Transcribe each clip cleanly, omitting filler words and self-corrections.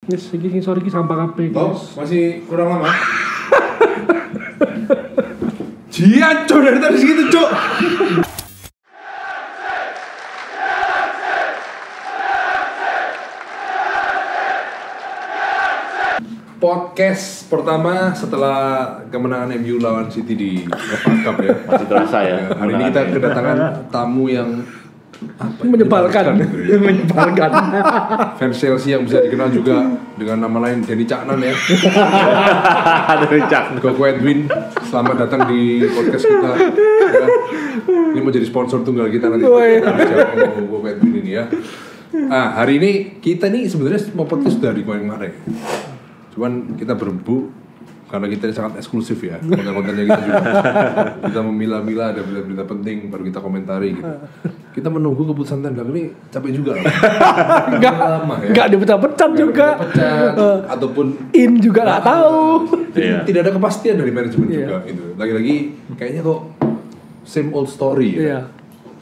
Yes, iki sore iki sampah kabeh. Masih kurang lama. Jian, Cok, dari tadi segitu, Cok. Podcast pertama setelah kemenangan MU lawan City di FA Cup ya. Masih terasa ya. Hari ini kita kedatangan tamu yang menyebalkan. Fans Chelsea yang bisa dikenal juga dengan nama lain Denny Caknan ya. Denny Caknan. Koko Edwin, selamat datang di podcast kita. Ya. Ini mau jadi sponsor tunggal kita nanti. Koko Edwin ini ya. Nah, hari ini kita nih sebenarnya mau podcast dari kemarin. Cuman kita berembuk karena kita sangat eksklusif ya, konten-kontennya kita juga. Kita memilah-milah, ada berita-berita penting baru kita komentari gitu. Kita menunggu keputusan tendang ini capek juga. Enggak lama ya. Enggak dipecat-pecat juga. Ataupun in juga enggak tahu. Tidak ada kepastian dari manajemen juga itu. Lagi-lagi kayaknya kok same old story ya.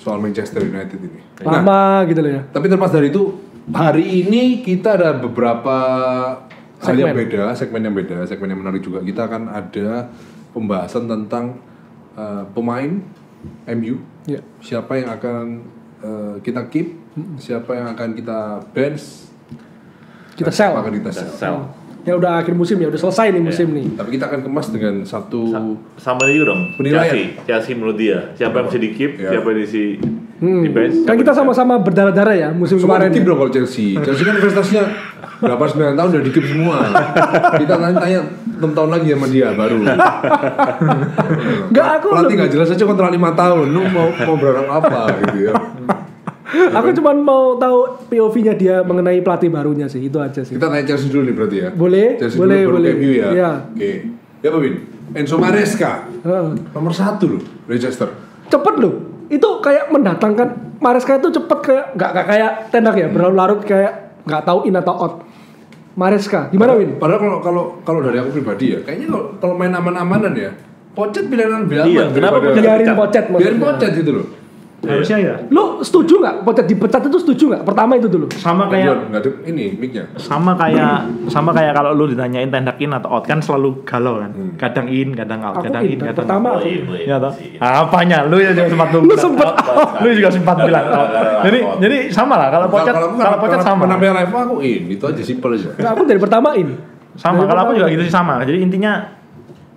Soal Manchester United ini. Lama gitu loh ya. Tapi terlepas dari itu, hari ini kita ada beberapa segmen yang menarik juga. Kita akan ada pembahasan tentang pemain MU, siapa yang akan kita keep, siapa yang akan kita bench, kita sell. Ya udah akhir musim ya, udah selesai nih musim nih. Tapi kita akan kemas dengan satu sama juga dong. Penilaian. Chelsea menurut dia, siapa yang bisa di keep, siapa yang di bench. Kan kita sama-sama berdarah-darah ya musim kemarin. Di keep dong kalau Chelsea. Chelsea kan investasinya 8-9 tahun udah di keep semua. Kita tanya 6 tahun lagi sama dia baru. Enggak, aku pelatih enggak jelas aja kontrak 5 tahun. Lu mau berharap apa gitu ya. Aku cuma mau tahu POV-nya dia mengenai pelatih barunya sih, itu aja sih. Kita tanya Chelsea dulu nih berarti ya. Boleh, Chelsea boleh. MU ya. Iya. Oke. Ya Pak Win. Enzo Maresca. Nomor 1 loh, Leicester. Cepet loh. Itu kayak mendatangkan Maresca itu cepet, kayak enggak kayak Ten Hag ya, berlarut kayak enggak tahu in atau out. Maresca, gimana Win? Padahal kalau dari aku pribadi ya, kayaknya kalau main aman-amanan ya, Pocket pilihan bilang. Iya, kenapa biarin Pocket? Biarin Pocket gitu loh. Harusnya ya. Lu setuju nggak? Pocket dipecat itu setuju nggak? Pertama itu dulu. Sama kayak nggak ada ini mic-nya. Sama kayak kalau lu ditanyain Ten Hag in atau out kan selalu galau kan. Kadang in, kadang out, kadang in, kadang pertama out. Ya toh. Apanya? Lu juga sempat Lu juga sempat bilang out. Jadi sama lah kalau Pocket sama. Penampilan live aku in, itu aja simpel aja. Nah, aku dari pertama in. Sama, kalau aku juga gitu sih sama. Jadi intinya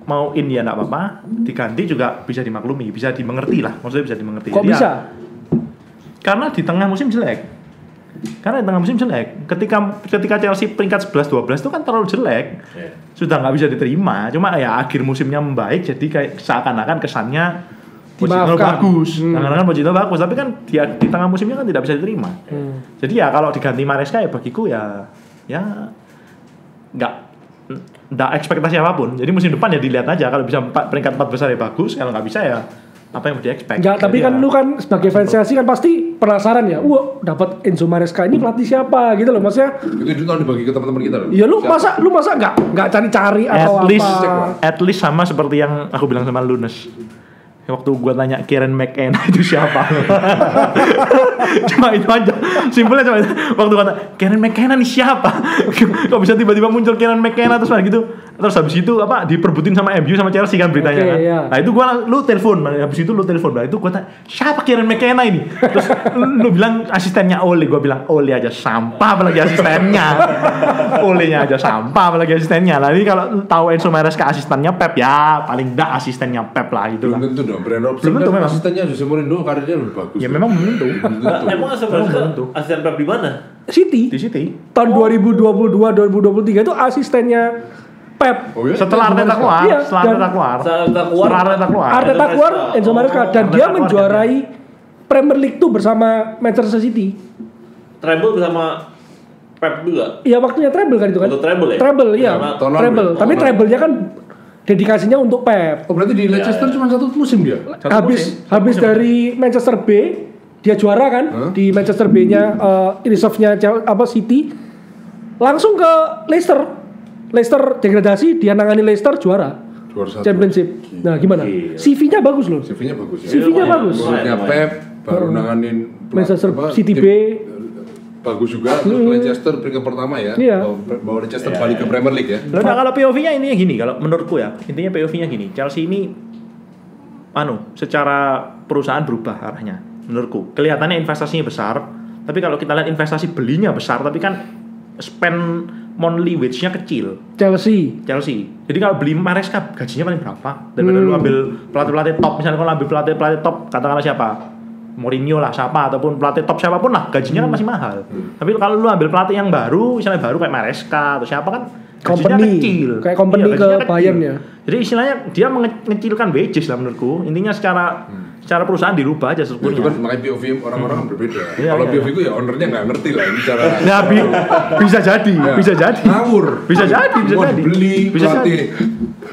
mau in ya enggak apa-apa, diganti juga bisa dimaklumi, bisa dimengerti lah. Maksudnya bisa dimengerti. Kok bisa? Karena di tengah musim jelek. Ketika Chelsea peringkat 11-12 itu kan terlalu jelek. Sudah nggak bisa diterima. Cuma ya akhir musimnya membaik, jadi kayak seakan-akan kesannya Pochettino bagus. Seakan-akan Pochettino bagus, tapi kan di tengah musimnya kan tidak bisa diterima. Jadi ya kalau diganti Maresca ya bagiku ya nggak ekspektasi apapun. Jadi musim depan ya dilihat aja, kalau bisa peringkat 4 besar ya bagus, kalau nggak bisa ya apa yang mau di-expect. Enggak, tapi kan lu kan sebagai fans Chelsea kan pasti penasaran ya. Dapat Enzo Maresca ini pelatih siapa gitu loh, maksudnya. Itu tahun dibagi ke teman-teman kita loh. Iya, lu masa enggak cari-cari atau apa? At least sama seperti yang aku bilang sama Lunes. Waktu gue tanya Kieran McKenna itu siapa. Cuma itu aja. Simpelnya cuma itu. Waktu gue tanya Kieran McKenna nih siapa. Kok bisa tiba-tiba muncul Kieran McKenna terus gitu. Terus habis itu diperbutin sama MU sama Chelsea kan beritanya kan. Iya. Nah itu lu telepon. Habis itu lu telepon. Nah itu gue tanya siapa Kieran McKenna ini. Terus lu bilang asistennya Ole. Gue bilang Ole aja sampah apalagi asistennya. Olenya aja sampah apalagi asistennya. Nah ini kalau tahu Enzo Maresca asistennya Pep ya paling enggak asistennya Pep lah gitu lah. Belum tentu dong. Brand Robson Belum tentu memang. Asistennya Jose Mourinho karirnya lebih bagus. Ya memang belum tentu. Emang asisten Pep di mana? City. Di City. Tahun 2022-2023 itu asistennya Pep. Oh, iya? Setelah Arteta keluar, Iya, setelah Arteta keluar. Arteta keluar, Enzo Maresca dan dia menjuarai Premier League tuh bersama Manchester City. Treble bersama Pep juga. Iya, waktunya treble kan itu kan? Untuk treble ya? Treble, iya. Treble. Tapi treble-nya kan dedikasinya untuk Pep. Oh berarti di Leicester cuma satu musim dia? Habis dari Manchester B dia juara kan di Manchester B-nya reserve-nya City, langsung ke Leicester degradasi, dia nangani Leicester juara Championship. Nah gimana? CV-nya bagus loh. CV-nya bagus. CV-nya bagus. Muridnya Pep baru nanganin Manchester City B. bagus juga. Terus Leicester peringkat pertama ya. Iya. Bawa Leicester balik ke Premier League ya. Nah, kalau POV-nya ini gini, kalau menurutku ya, intinya POV-nya gini, Chelsea ini secara perusahaan berubah arahnya menurutku. Kelihatannya investasinya besar, tapi kalau kita lihat investasi belinya besar, tapi kan spend monthly wage-nya kecil. Chelsea. Jadi kalau beli Maresca gajinya paling berapa? Daripada lu ambil pelatih-pelatih top, misalnya kalau ambil pelatih-pelatih top, katakanlah siapa? Mourinho lah, siapa ataupun pelatih top siapapun lah, gajinya kan masih mahal. Tapi kalau lu ambil pelatih yang baru, misalnya baru kayak Maresca atau siapa kan gajinya kecil. Kayak company ke Bayern ya. Jadi istilahnya dia mengecilkan wages lah menurutku. Intinya secara perusahaan dirubah aja sebetulnya. Itu kan makanya POV orang-orang kan berbeda. Iya, Kalau iya. POV itu ya ownernya nggak ngerti lah ini cara. Nah, bisa jadi. Ngawur. Bisa jadi. Mau beli Bisa pelatih. jadi.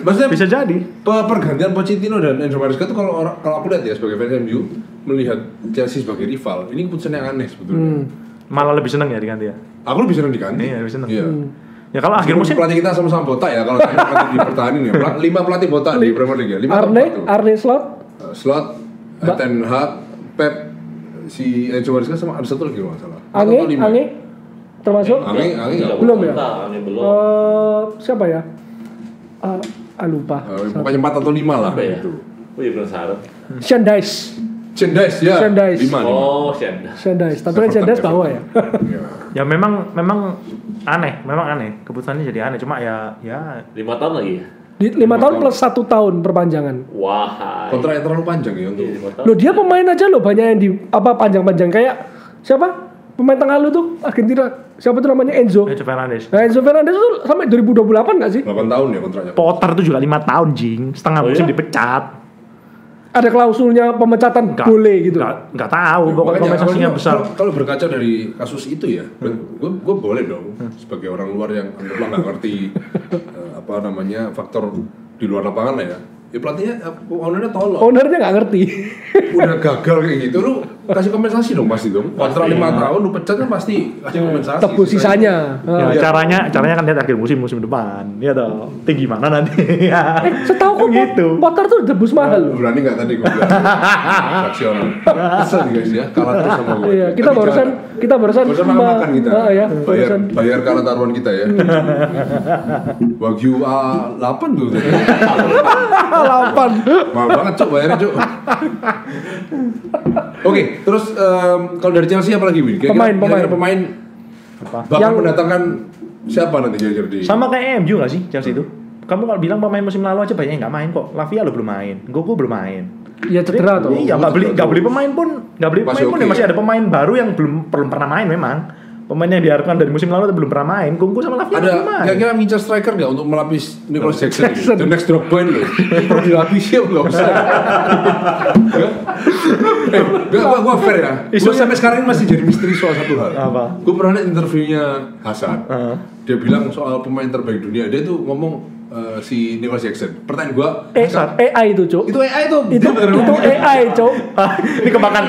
Maksudnya Bisa jadi. pergantian Pochettino dan Enzo Maresca itu kalau aku lihat ya sebagai fans MU melihat Chelsea sebagai rival, ini keputusan yang aneh sebetulnya. Malah lebih seneng ya diganti ya. Aku lebih senang diganti. Iya, lebih seneng. Iya. Ya kalau akhir musim pelatih kita sama-sama botak ya kalau pelatih dipertahanin ya. 5 pelatih botak di Premier League ya. 5 Arne Slot. Slot, Ten Hag, Pep, si Enzo Maresca sama ada satu lagi kalau nggak salah. Ange termasuk? Ange nggak. Belum ya? Ange belum. Siapa ya? Lupa. Pokoknya 4 atau 5 lah Apa ya? gitu. Oh iya penasaran. Shandice. Cendice ya. Shandice. 5. Oh, Shenda. Shandice. Tapi kan Shandice bawah ya. ya memang aneh keputusannya jadi aneh, cuma ya 5 tahun lagi ya? Di 5 tahun plus 1 tahun perpanjangan. Wah. Kontrak yang terlalu panjang ya untuk 5 tahun. Loh dia pemain aja loh banyak yang panjang-panjang kayak siapa? Pemain tengah lu tuh Argentina. Siapa tuh namanya Enzo? Fernandes. Nah, Enzo Fernandes tuh sampai 2028 enggak sih? 8 tahun ya kontraknya. Potter tuh juga 5 tahun jing, setengah Oh, musim iya? dipecat. Ada klausulnya pemecatan boleh gitu. Nggak tahu, pokoknya Makanya, kompensasinya besar. Kalau berkaca dari kasus itu ya, gue boleh dong sebagai orang luar yang anggaplah nggak ngerti faktor di luar lapangan lah ya. Ya pelatihnya, ownernya tolong. Ownernya nggak ngerti. Udah gagal kayak gitu, lu kasih kompensasi dong pasti dong. Kontrak 5 tahun, lu pecat kan pasti kasih kompensasi. Tebus sisanya. Ya, caranya kan lihat akhir musim depan. Ya toh. Tinggi mana nanti? Ya. Setahu kok gitu. Potter tuh debus mahal loh. Berani nggak tadi gue bilang? Saksional. Kesel nih guys ya, kalah terus sama gue. Iya, kita barusan makan kita. ya, bayar kalah taruhan kita ya. Wagyu A8 tuh. 8. Mahal banget Cuk, bayarnya Cuk. Oke, terus kalau dari Chelsea apa lagi Win? Kira-kira pemain Apa? bakal mendatangkan siapa nanti kira-kira di? Sama kayak MU nggak sih Chelsea itu? Kamu kalau bilang pemain musim lalu aja banyak yang nggak main kok. Lavia lo belum main, Gogo belum main. Ya cedera tuh. Iya, nggak beli pemain pun ya masih ada pemain baru yang belum pernah main memang. Pemain yang diharapkan dari musim lalu belum pernah main. Gogo sama Lavia belum main. Kira-kira ngincar striker nggak untuk melapis Nicholas Jackson? The next drop point loh. Perlu dilapis ya nggak usah. Gue fair ya. Gue sampai sekarang ini masih jadi misteri soal satu hal. Apa? Gue pernah lihat interviewnya Hasan. Dia bilang soal pemain terbaik dunia. Dia tuh ngomong si Nicholas Jackson. Pertanyaan gue, AI itu, Cuk. itu AI tuh? Itu AI, Cuk. Ini kemakan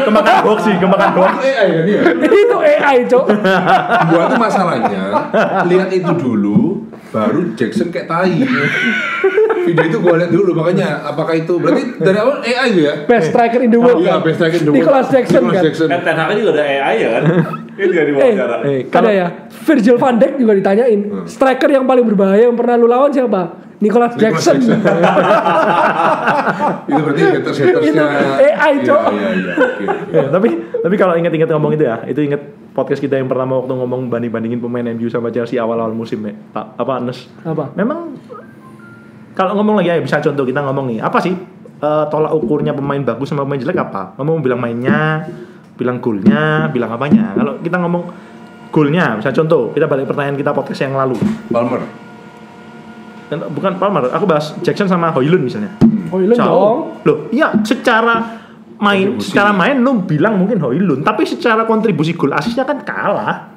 hoax sih, kemakan hoax. Itu AI kan dia? Itu AI, Cuk. Gua tuh masalahnya lihat itu dulu, baru Jackson kayak tai. Video itu gua lihat dulu, makanya apakah itu berarti dari awal AI itu ya? Best striker in the world. Iya, best striker in the world. Nicholas Jackson kan. Kan Ten Hag juga ada AI ya kan? Itu juga diwawancara. Ada ya. Virgil van Dijk juga ditanyain. Striker yang paling berbahaya yang pernah lu lawan siapa? Nicholas Jackson. Itu berarti haters-hatersnya Itu AI, Cok. Iya. Oke. Ya, tapi kalau ingat ngomong itu ya, itu ingat podcast kita yang pertama waktu ngomong banding-bandingin pemain MU sama Chelsea awal-awal musim ya. Apa Anes? Apa? Memang kalau ngomong lagi ya bisa contoh kita ngomong nih, apa sih tolak ukurnya pemain bagus sama pemain jelek apa? Ngomong bilang mainnya, bilang golnya, bilang apanya. Kalau kita ngomong golnya, bisa contoh, kita balik pertanyaan kita podcast yang lalu. Palmer. Bukan Palmer, aku bahas Jackson sama Højlund misalnya. Højlund dong. Loh, iya secara main lu bilang mungkin Højlund, tapi secara kontribusi gol asisnya kan kalah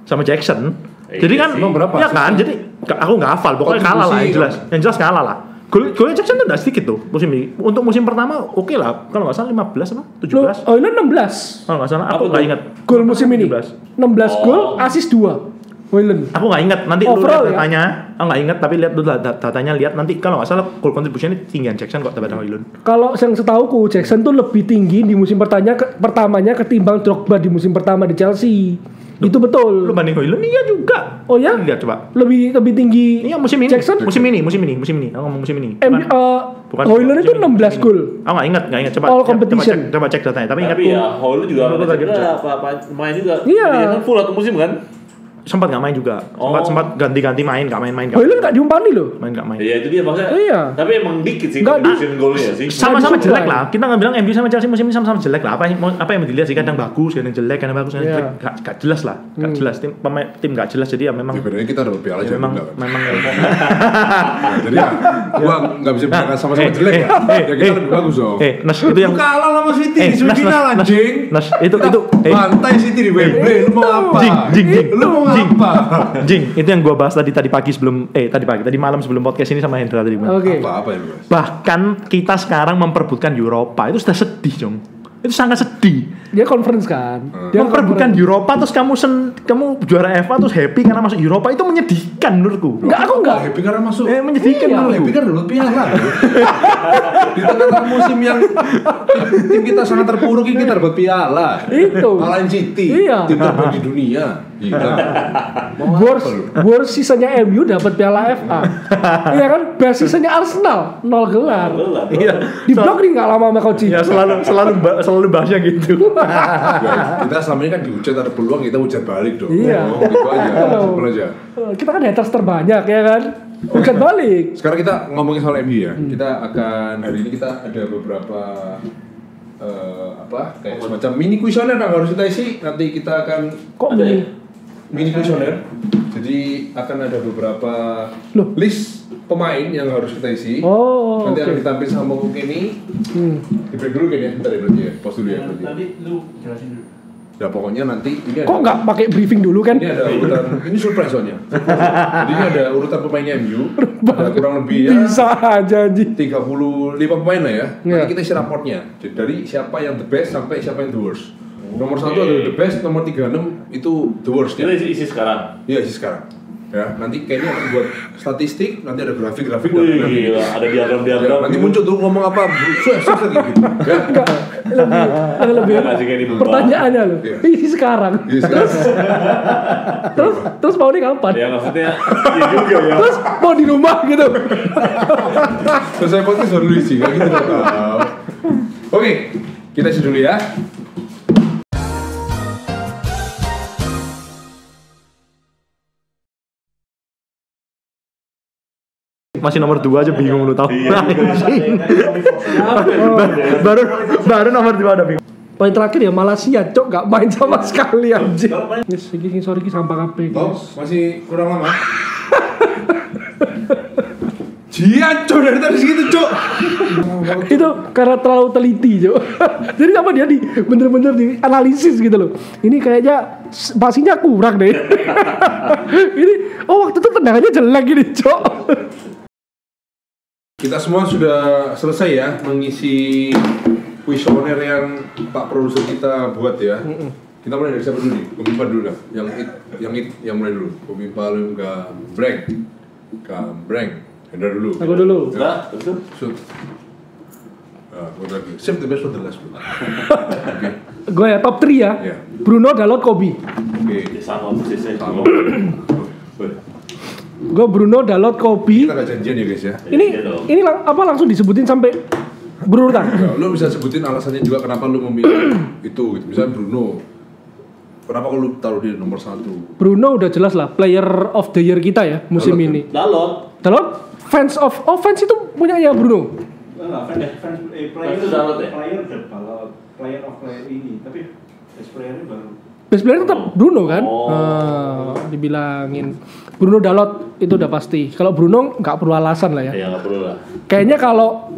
sama Jackson. Jadi kan emang berapa ya kan, jadi aku nggak hafal, pokoknya kalah lah yang jelas kalah lah. Golnya Jackson tuh udah sedikit tuh musim ini. Untuk musim pertama oke lah, kalau nggak salah 15 apa 17. Højlund 16. Kalau nggak salah aku nggak ingat. Gol musim ini. 16 gol, asis 2. Højlund. Aku nggak ingat, nanti Overall, lu lihat datanya. Aku nggak ingat, tapi lihat dulu datanya, lihat nanti kalau nggak salah gol kontribusinya tinggian Jackson kok daripada Højlund. Kalau yang setauku Jackson tuh lebih tinggi di musim pertamanya ketimbang Drogba di musim pertama di Chelsea. Itu betul. Lu banding Højlund iya juga. Oh ya? Lihat coba. Lebih tinggi. Iya musim ini. Jackson? Musim ini. Aku ngomong musim ini. Bukan. Højlund itu 16 gol. Aku nggak ingat. Coba. All competition. Coba cek datanya. Tapi ingat ya Højlund juga Aku orang lagi cedera apa main juga. Iya. Dia kan full satu musim kan. sempat nggak main juga. Sempat ganti-ganti main, nggak main. Højlund nggak diumpani loh. Nggak main. Iya itu dia maksudnya. Iya. Tapi emang dikit sih Nggak, contribution golnya sih. Sama-sama Nggak jelek disupply. lah. Kita nggak bilang MU sama Chelsea musim ini sama-sama jelek lah. Apa yang dilihat sih kadang bagus, kadang jelek, kadang bagus, kadang jelek. Nggak jelas lah. Nggak jelas. Tim nggak jelas jadi ya memang. Sebenarnya kita dapat piala aja Memang. Jadi ya, gua nggak bisa bilang sama-sama jelek ya. Ya kita lebih bagus dong. Nas itu yang Lu kalah sama City di semifinal anjing. Nas itu Bantai City di Wembley. Lu mau apa? Jing. Lu mau apa? Jing, itu yang gua bahas tadi pagi sebelum tadi malam sebelum podcast ini sama Hendra tadi. Oke. Apa yang lu bahas? Bahkan kita sekarang memperebutkan Eropa itu sudah sedih, Jong. Itu sangat sedih. Dia conference kan. Dia Memperebutkan Eropa terus kamu juara FA terus happy karena masuk Eropa itu menyedihkan menurutku. Enggak, aku enggak. Happy karena masuk. Menyedihkan Iya, menurutku. Happy kan dulu piala. Di tengah musim yang tim kita sangat terpuruk ini kita dapat piala. Itu. Ngalahin City. Iya. Tim terbaik di dunia. Gila. Worst sisanya MU dapat piala FA. Iya kan? Best sisanya Arsenal 0 gelar. Iya. Di blok nih enggak lama sama coach. Ya selalu bahasnya gitu. Ya, kita selama ini kan dihujat ada peluang kita hujat balik dong. Iya. Gitu aja. Simpel aja. Kita kan haters terbanyak ya kan? Bukan balik. Sekarang kita ngomongin soal MU ya. Kita akan hari ini kita ada beberapa kayak semacam mini kuesioner yang harus kita isi. Nanti kita akan Kok Ada ya? mini kuesioner. Jadi akan ada beberapa list pemain yang harus kita isi. Oh, Nanti akan oke. ditampil sama Bung Kenny. Di break dulu kan ya, bentar ya berarti ya. Pause dulu ya berarti. Tadi lu jelasin dulu. Ya pokoknya nanti ini ada. Kok nggak pakai briefing dulu kan? Ini ada urutan, ini surprise soalnya. Jadi ini ada urutan pemainnya MU. Ada kurang lebih ya Bisa aja anjing. 35 pemain lah ya. Iya. Nanti kita isi raportnya. Jadi dari siapa yang the best sampai siapa yang the worst. Nomor 1 adalah the best, nomor 36 itu the worst Kita ya. isi sekarang. Iya isi sekarang. Ya, nanti kayaknya akan buat statistik, nanti ada grafik-grafik dan Wih, nanti, gila, ada diagram-diagram. ya, nanti muncul tuh ngomong apa, sukses gitu. Ya. Lebih Nggak sih, kayak di Bumba. pertanyaannya loh. Iya. Ini sekarang. Iya, sekarang. Terus mau nih kapan? Ya maksudnya iya juga ya. Terus mau di rumah gitu. Selesai podcast baru isi, nggak gitu dong. Oke, kita isi dulu ya. Masih nomor 2 aja bingung lu tahu. Iya, baru nomor 2 ada bingung. Poin terakhir ya Malaysia, cok nggak main sama sekali anjing. Yes, ini sorry ki sampah kabeh. Toh, masih kurang lama. Jian, cok dari tadi segitu, cok. Itu karena terlalu teliti, cok. Jadi apa dia bener-bener di analisis gitu loh. Ini kayaknya pasinya kurang deh. Ini waktu itu tendangannya jelek gini, cok. Kita semua sudah selesai ya mengisi kuesioner yang Pak Produser kita buat ya. Kita mulai dari siapa dulu nih? Pemimpa dulu dah. Yang mulai dulu. Pemimpa lu Gambreng. Hendra dulu. Aku dulu. Enggak, betul. Shoot. What lagi? Save the best for the last. Oke. Gue ya top 3 ya. Iya. Bruno, Dalot, Kobe. Oke. Ya, sama persisnya. Sama. Gue Bruno, Dalot, Kobe. Kita gak janjian ya guys ya. Ini langsung disebutin sampai berurutan. Ya, lu bisa sebutin alasannya juga kenapa lu memilih itu gitu. Misalnya Bruno. Kenapa lu taruh dia nomor 1? Bruno udah jelas lah player of the year kita ya musim Dalot, ini. Dalot. Fans itu punyanya Bruno. Player Itu Dalot ya? player of player ini, tapi best player-nya baru. Best player tetap Bruno kan? Oh. Dibilangin Bruno, Dalot itu udah pasti. Kalau Bruno nggak perlu alasan lah ya. Ya nggak perlu lah. Kayaknya kalau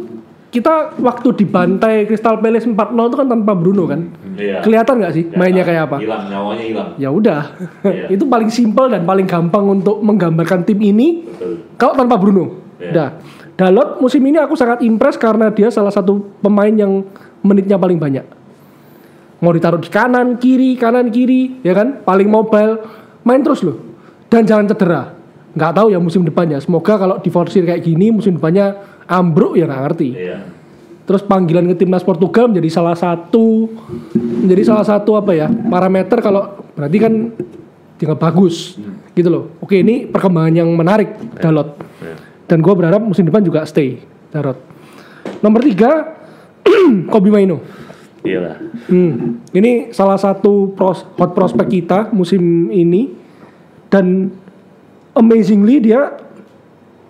kita waktu dibantai Crystal Palace 4-0 itu kan tanpa Bruno kan? Iya. Kelihatan nggak sih mainnya kayak apa? Hilang, nyawanya hilang. Ya udah. Iya. Itu paling simpel dan paling gampang untuk menggambarkan tim ini. Betul. Kalau tanpa Bruno. Iya. Udah. Dalot musim ini aku sangat impress karena dia salah satu pemain yang menitnya paling banyak. Mau ditaruh di kanan kiri, ya kan? Paling mobile, main terus loh. Dan jangan cedera. Nggak tahu ya musim depannya. Semoga kalau diforsir kayak gini musim depannya ambruk ya nggak ngerti. Iya. Terus panggilan ke timnas Portugal menjadi salah satu apa ya parameter kalau berarti kan tinggal bagus gitu loh. Oke, ini perkembangan yang menarik Dalot. Dan gue berharap musim depan juga stay Dalot. Nomor 3 Kobbie Mainoo. Iyalah. Ini salah satu hot prospect kita musim ini dan amazingly dia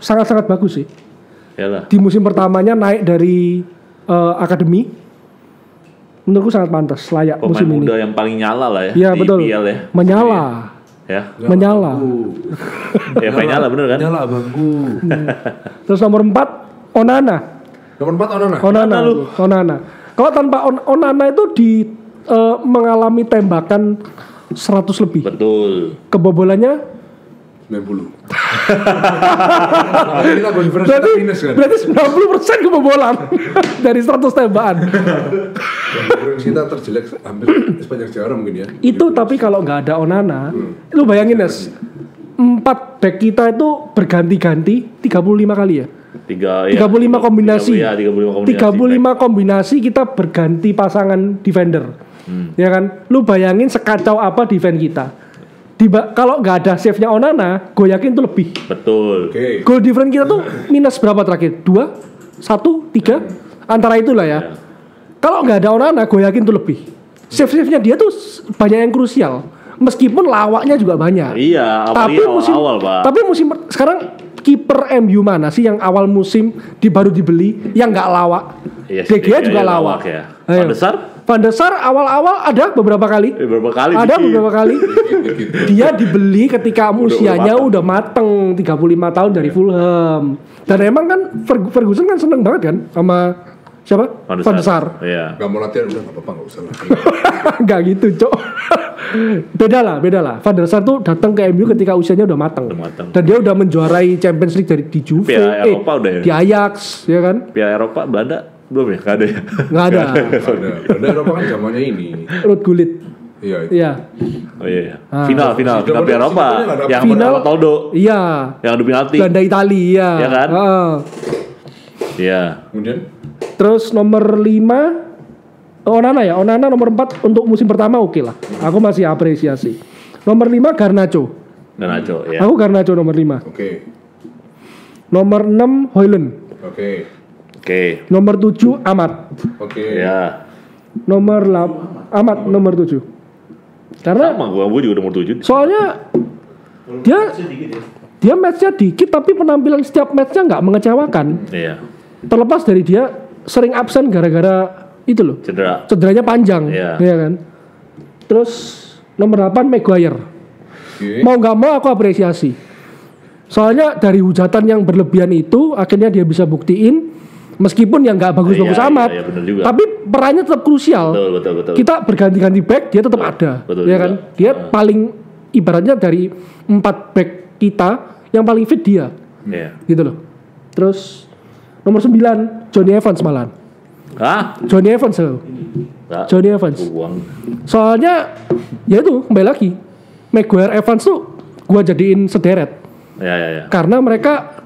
sangat-sangat bagus sih. Iyalah. Di musim pertamanya naik dari akademi. Menurutku sangat pantas, layak Pemain musim ini. muda yang paling nyala lah ya. Iya di betul. IPL ya. Menyala. Ya. Menyala. Ya paling nyala bener kan? Nyala abangku. Terus nomor 4 Onana. Nomor 4 Onana. Kalau tanpa Onana itu mengalami tembakan 100 lebih. Betul. Kebobolannya 90. Kita conference kita minus kan. berarti 90% kebobolan dari 100 tembakan. Kita terjelek hampir sepanjang sejarah mungkin ya. Itu tapi kalau nggak ada Onana, lu bayangin Nes, 4 back kita itu berganti-ganti 35 kali ya. 35 kombinasi. 35 kombinasi kita berganti pasangan defender. Ya kan? Lu bayangin sekacau apa defense kita. Kalau nggak ada save-nya Onana, gue yakin itu lebih. Betul. Oke. Goal difference kita tuh minus berapa terakhir? 2, 1, 3 antara itulah ya. Kalau nggak ada Onana, gue yakin itu lebih. Save-nya dia tuh banyak yang krusial. Meskipun lawaknya juga banyak. Iya, apalagi awal-awal, Pak. Tapi musim sekarang kiper MU mana sih yang awal musim baru dibeli yang nggak lawak? Iya, De Gea juga lawak. Ya. Ayo. Van der Sar awal-awal ada beberapa kali. Beberapa kali. Dia dibeli ketika usianya udah mateng 35 tahun dari Fulham. Dan emang kan Ferguson kan seneng banget kan sama siapa? Van der Sar. Iya. Gak mau latihan udah gak apa-apa, gak usah latihan. Gak gitu, Cok. Beda lah. Van der Sar tuh datang ke MU ketika usianya udah mateng. Dan dia udah menjuarai Champions League di Juve, di Ajax, ya kan? Piala Eropa Belanda belum ya? Gak ada ya? Gak ada. Belanda Eropa kan zamannya ini. Ruud Gullit. Iya itu. Iya. Oh iya. Final Piala Eropa yang final Ronaldo. Iya. Yang adu penalti. Belanda Italia. Iya kan? Iya. Kemudian Terus nomor 5 Onana ya. Onana nomor 4 untuk musim pertama oke lah. Aku masih apresiasi. Nomor 5 Garnacho ya. Aku Garnacho nomor 5. Oke. Nomor 6 Højlund. Oke. Nomor 7 Ahmad. Oke. Ya. Nomor 8 Ahmad nomor 7. Karena sama gua juga nomor 7. Soalnya dia matchnya dikit tapi penampilan setiap matchnya nggak mengecewakan. Iya. Terlepas dari dia sering absen gara-gara itu loh. Cederanya panjang. Iya. Ya kan. Terus nomor 8 Maguire. Mau nggak mau aku apresiasi. Soalnya dari hujatan yang berlebihan itu akhirnya dia bisa buktiin meskipun yang nggak bagus-bagus amat, tapi perannya tetap krusial. Betul. Kita berganti-ganti back dia tetap ada, ya kan? Dia paling ibaratnya dari 4 back kita yang paling fit dia, gitu loh. Terus nomor 9 Johnny Evans malahan. Johnny Evans loh. Johnny Evans. Soalnya ya itu kembali lagi Maguire Evans tuh gua jadiin sederet. Ya. Karena mereka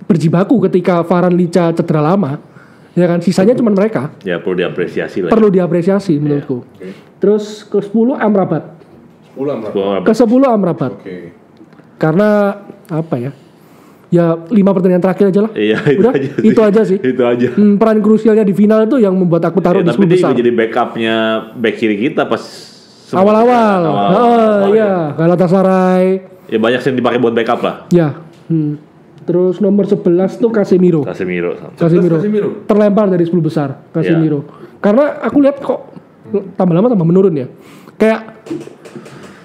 berjibaku ketika Varane Licha cedera lama, ya kan? Sisanya cuma mereka. Ya perlu diapresiasi lah. Perlu diapresiasi menurutku. Terus ke 10 Amrabat. Ke 10 Amrabat. Karena apa ya? Ya 5 pertandingan terakhir aja lah. Iya, itu aja sih. Itu aja. Peran krusialnya di final itu yang membuat aku taruh di 10 besar. Tapi dia jadi backupnya back kiri kita pas awal-awal. Iya, Galatasaray. Ya banyak yang dipakai buat backup lah. Ya. Terus nomor 11 tuh Casemiro. Terlempar dari 10 besar Casemiro. Karena aku lihat kok tambah lama tambah menurun ya. Kayak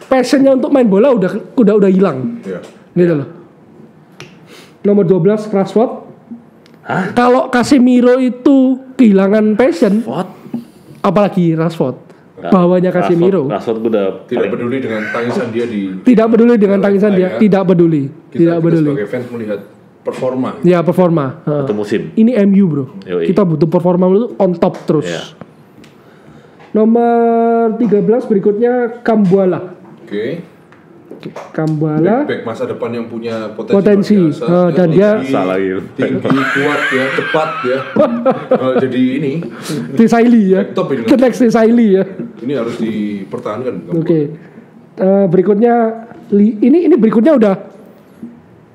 passionnya untuk main bola udah hilang. Gitu loh. Nomor 12 Rashford. Kalau Casemiro itu kehilangan passion, apalagi Rashford. Bawahnya Casemiro. Rashford udah tidak peduli dengan tangisan dia tidak peduli. Kita sebagai fans melihat performa. Ya, performa. Satu musim. Ini MU, Bro. Kita butuh performa dulu on top terus. Nomor 13 berikutnya Kambuala. Kambuala back masa depan yang punya potensi biasa, dan dia tinggi, kuat ya, cepat ya. Jadi ini Desailly ya. The next Desailly ya. Ini harus dipertahankan. Oke. Berikutnya ini berikutnya udah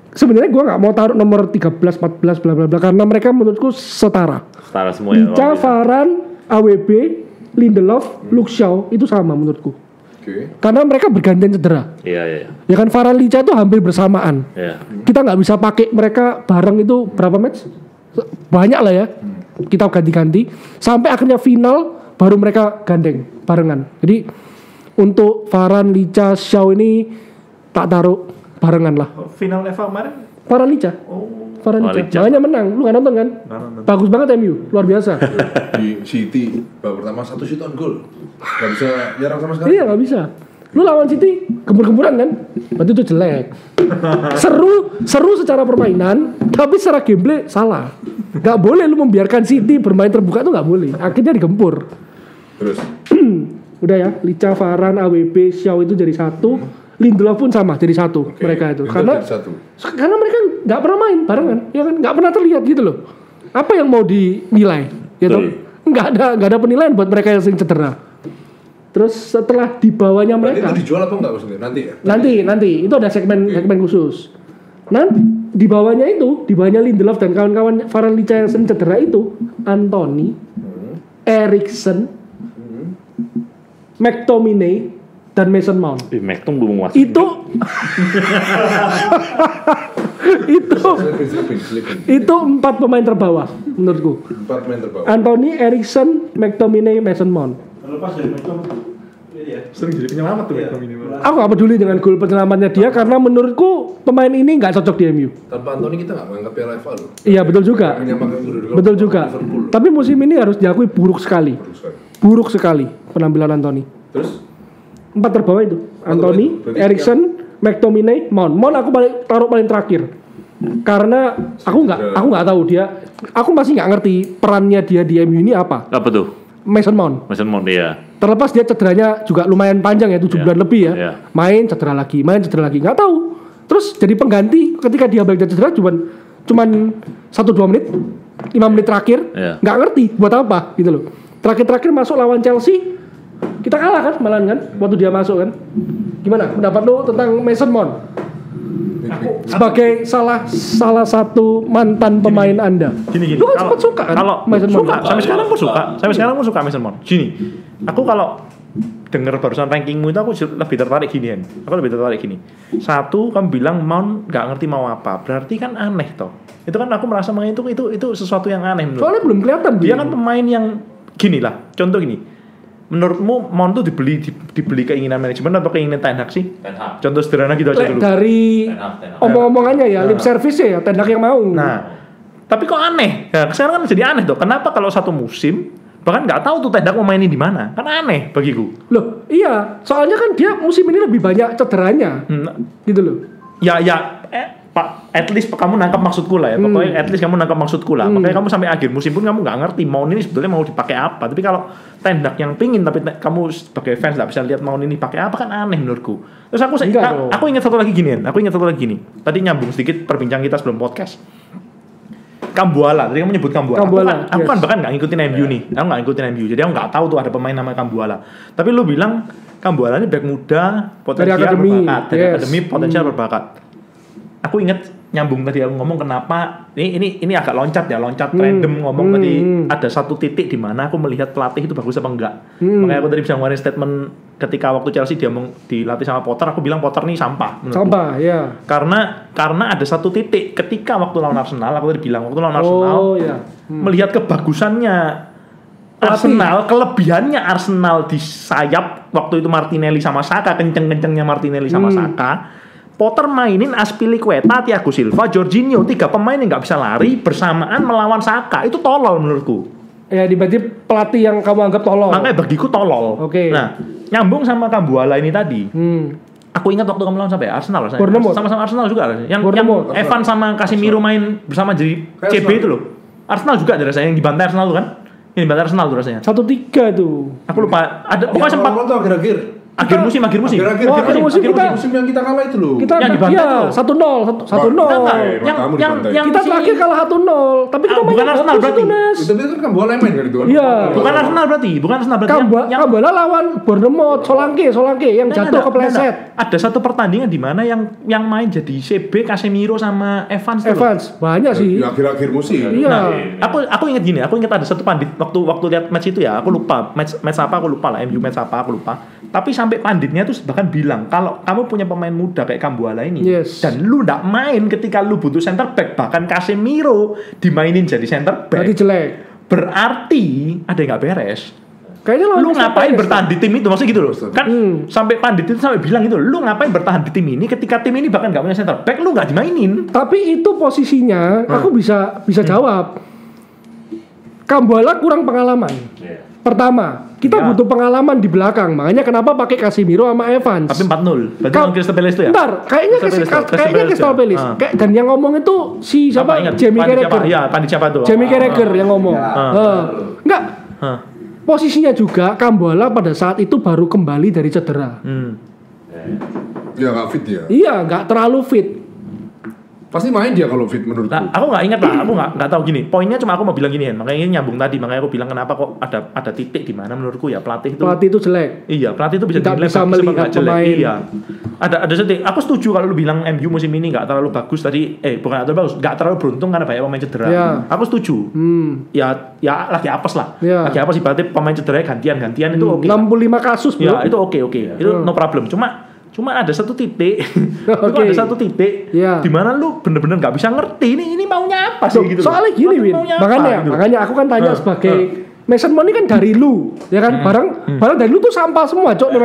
sebenarnya gue nggak mau taruh nomor 13, 14 bla bla bla karena mereka menurutku setara. Setara semua ya. Licha, Varane, AWB, Lindelof, Luke Shaw itu sama menurutku. Karena mereka bergantian cedera. Iya. Ya kan Varane, Licha itu hampir bersamaan. Iya. Kita nggak bisa pakai mereka bareng itu berapa match? Banyak lah ya. Kita ganti-ganti sampai akhirnya final baru mereka gandeng barengan. Jadi untuk Varane, Licha, Shaw ini tak taruh barengan lah. Final Eva kemarin Varane, Licha. Varane, Licha. Makanya menang. Lu nggak nonton kan? Nggak nonton. Bagus banget MU, luar biasa. Di City babak pertama 1 shoot on goal. Gak bisa nyerang sama sekali. Iya nggak bisa. Lu lawan City gembur-gemburan kan? Berarti itu jelek. seru secara permainan, tapi secara gameplay salah. Gak boleh lu membiarkan City bermain terbuka tuh nggak boleh. Akhirnya digempur. Terus Udah ya, Licha, Varane, AWB, Shaw itu jadi satu. Lindelof pun sama jadi satu mereka itu. Karena mereka nggak pernah main barengan, ya kan? Nggak pernah terlihat gitu loh. Apa yang mau dinilai? Gitu. Nggak ada penilaian buat mereka yang sering cedera. Terus setelah dibawanya mereka itu dijual apa enggak maksudnya? Nanti ya? Nanti itu ada segmen khusus. Di bawahnya Lindelof dan kawan-kawan Varane, Licha yang sering cedera itu Anthony, Eriksen, McTominay dan Mason Mount. Mactom belum masuk. Itu 4 pemain terbawah menurutku. 4 pemain terbawah. Anthony, Eriksen, McTominay, Mason Mount. Terlepas dari Mactom, ya. sering jadi penyelamat tuh Mactom ini. Aku gak peduli dengan gol penyelamatnya dia karena menurutku pemain ini gak cocok di MU. Tanpa Anthony kita gak menganggap Piala FA loh. Iya betul juga. Betul juga. Tapi musim ini harus diakui buruk sekali. Buruk sekali penampilan Anthony. Terus 4 terbawah itu Anthony, Eriksen, McTominay, Mount aku taruh paling terakhir karena aku nggak tahu dia, aku masih nggak ngerti perannya dia di MU ini apa. Apa tuh? Mason Mount ya. terlepas dia cederanya juga lumayan panjang ya 7 bulan lebih ya. Main cedera lagi nggak tahu, terus jadi pengganti ketika dia balik dari cedera cuman 1-2 menit 5 menit terakhir nggak ngerti buat apa gitu loh. Terakhir masuk lawan Chelsea kita kalah kan malahan kan waktu dia masuk kan. Gimana pendapat lo tentang Mason Mount sebagai salah satu mantan pemain Anda? Gini. Lu kan sempat suka kan? Kalau Mason Mount. Sampai sekarang aku suka Mason Mount. Gini. Aku kalau denger barusan rankingmu itu aku lebih tertarik gini. Satu, kamu bilang Mount nggak ngerti mau apa. Berarti kan aneh toh. Itu kan aku merasa itu sesuatu yang aneh menurut. Soalnya belum kelihatan dia kan pemain yang gini lah. Contoh gini. Menurutmu Mount tuh dibeli keinginan manajemen atau keinginan Ten Hag sih? Contoh sederhana gitu aja dulu. Dari omong-omongannya ya, lip service ya, Ten Hag yang mau. Nah, tapi kok aneh? Nah, sekarang kan jadi aneh tuh. Kenapa kalau satu musim bahkan nggak tahu tuh Ten Hag mau mainin di mana? Kan aneh bagiku. Loh, iya. Soalnya kan dia musim ini lebih banyak cederanya. Gitu loh. Pak, at least kamu nangkap maksudku lah ya. Pokoknya at least kamu nangkap maksudku lah. Makanya kamu sampai akhir musim pun kamu nggak ngerti Mount ini sebetulnya mau dipakai apa. Tapi kalau Ten Hag yang pingin tapi kamu sebagai fans nggak bisa lihat Mount ini pakai apa kan aneh menurutku. Terus aku ingat satu lagi gini. Tadi nyambung sedikit perbincangan kita sebelum podcast. Kambuala, tadi kamu menyebut Kambuala. Aku kan bahkan nggak ngikutin MU nih. Aku nggak ngikutin MU. Jadi aku nggak tahu tuh ada pemain namanya Kambuala. Tapi lu bilang Kambuala ini back muda, potensial berbakat. Dari akademi potensial berbakat. Aku ingat nyambung tadi aku ngomong kenapa ini agak loncat random ngomong tadi ada satu titik di mana aku melihat pelatih itu bagus apa enggak. Makanya aku tadi bisa ngeluarin statement ketika waktu Chelsea dia dilatih sama Potter, aku bilang Potter nih sampah. Sampah, ya. Karena ada satu titik ketika waktu lawan Arsenal, aku tadi bilang waktu lawan Arsenal melihat kebagusannya Arsenal, kelebihannya Arsenal di sayap waktu itu Martinelli sama Saka, kenceng-kencengnya Martinelli sama Saka. Potter mainin Azpilicueta, Thiago Silva, Jorginho, 3 pemain yang nggak bisa lari bersamaan melawan Saka, itu tolol menurutku. Ya, berarti pelatih yang kamu anggap tolol. Makanya bagiku tolol. Oke. Nah, nyambung sama Kambuala ini tadi. Aku ingat waktu kamu lawan sampai Arsenal, sama-sama Arsenal juga yang Evan sama Casemiro main bersama jadi CB itu loh. Arsenal juga ada rasanya yang dibantai Arsenal tuh kan? Yang dibantai Arsenal tuh rasanya. 1-3 tuh. Aku lupa. Ada pokoknya sempat. Akhir musim. akhir musim yang kita kalah itu loh. Kita yang dibantai iya, tuh. 1-0. Yang Kita terakhir kalah 1-0, tapi kita bukan Arsenal berarti. Itu kan bola main kan itu kan. Iya. Bukan Arsenal berarti. Kambola lawan Bournemouth, Solanke yang jatuh kepleset. Ada satu pertandingan di mana yang main jadi CB, Casemiro sama Evans. Banyak sih. Ya, akhir-akhir musim. Iya. Aku ingat gini, aku ingat ada satu pandit waktu lihat match itu ya, aku lupa match apa aku lupa lah, MU match apa aku lupa. Tapi sampai panditnya tuh bahkan bilang kalau kamu punya pemain muda kayak Kambuala ini dan lu nggak main ketika lu butuh center back, bahkan Casemiro dimainin jadi center back. Berarti jelek. Berarti ada yang nggak beres. Kayaknya lu ngapain bertahan di tim itu, maksudnya gitu loh. Kan sampai pandit itu sampai bilang gitu, lu ngapain bertahan di tim ini ketika tim ini bahkan nggak punya center back, lu nggak dimainin. Tapi itu posisinya aku bisa jawab. Kambuala kurang pengalaman. Pertama, kita butuh pengalaman di belakang. Makanya kenapa pakai Casemiro sama Evans. Tapi 4-0. Berarti lawan Crystal Palace itu ya? Bentar, kayaknya Crystal Palace. Dan yang ngomong itu si siapa? Jamie Carragher. Iya, pandit siapa tuh? Jamie Carragher yang ngomong. Enggak. Posisinya juga Kambuala pada saat itu baru kembali dari cedera. Ya nggak fit ya. Iya, nggak terlalu fit. Pasti main dia kalau fit menurutku. Nah, aku nggak ingat lah, aku nggak tahu gini. Poinnya cuma aku mau bilang gini, makanya ini nyambung tadi, makanya aku bilang kenapa kok ada titik di mana menurutku ya pelatih itu jelek. Iya, pelatih itu bisa dinilai bisa melihat pemain. Iya. Ada sedih. Aku setuju kalau lu bilang MU musim ini nggak terlalu bagus tadi. Bukan terlalu bagus, nggak terlalu beruntung karena banyak pemain cedera. Yeah. Aku setuju. Ya lagi apes lah. Yeah. Lagi apes berarti pemain cedera gantian itu oke. 65 kasus bro. Ya itu oke. Itu no problem. Cuma ada satu titik, di mana lu bener-bener nggak bisa ngerti ini maunya apa sih gitu. Soalnya gini Win, makanya aku kan tanya sebagai Mason Mount ini kan dari lu, ya kan barang dari lu tuh sampah semua, cok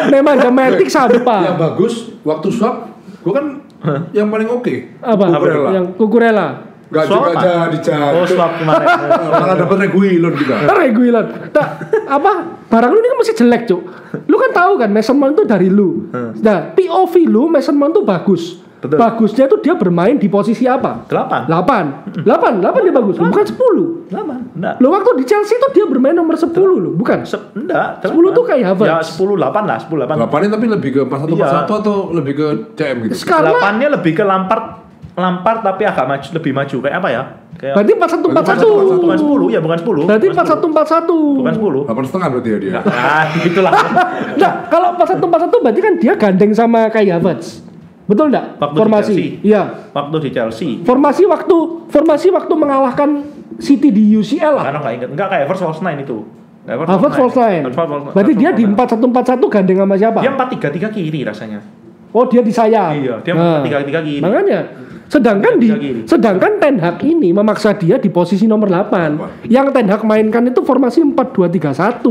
nemanja metik sampah. Yang bagus waktu swap, gua kan yang paling oke. Apa? Yang Cucurella. Gak juga dijatuh. Oh, swap kemarin. Malah dapat Reguilon juga. Reguilon. Barang lu ini kan masih jelek, Cuk. Lu kan tahu kan Mason Mount itu dari lu. Nah, POV lu Mason Mount tuh bagus. Betul. Bagusnya tuh dia bermain di posisi apa? 8 dia bagus. Bukan 10. 8. Enggak. Lu waktu di Chelsea tuh dia bermain nomor 10 lu, bukan? Enggak. 10 tuh kayak Havertz. Ya 10-8 lah, 10-8. 8-nya tapi lebih ke 4-1-4-1 atau lebih ke CM gitu? Sekarang 8-nya lebih ke Lampard tapi agak lebih maju kayak apa ya? Berarti 4-1-4-1. Bukan 10 ya, bukan 10. Berarti 4-1-4-1. Bukan 10. 8,5 berarti ya dia. Gitulah. Nah, kalau 4-1-4-1 berarti kan dia gandeng sama Kai Havertz. Betul enggak? Formasi. Iya. Waktu di Chelsea. Formasi waktu mengalahkan City di UCL lah. Karena enggak ingat. Enggak kayak Havertz false 9 itu. Havertz false 9. Berarti dia di 4-1-4-1 gandeng sama siapa? Dia 4-3-3 kiri rasanya. Oh, dia di sayap. Iya, dia 4-3-3 kiri. Makanya sedangkan Ten Hag ini memaksa dia di posisi nomor 8. Yang Ten Hag mainkan itu formasi 4-2-3-1.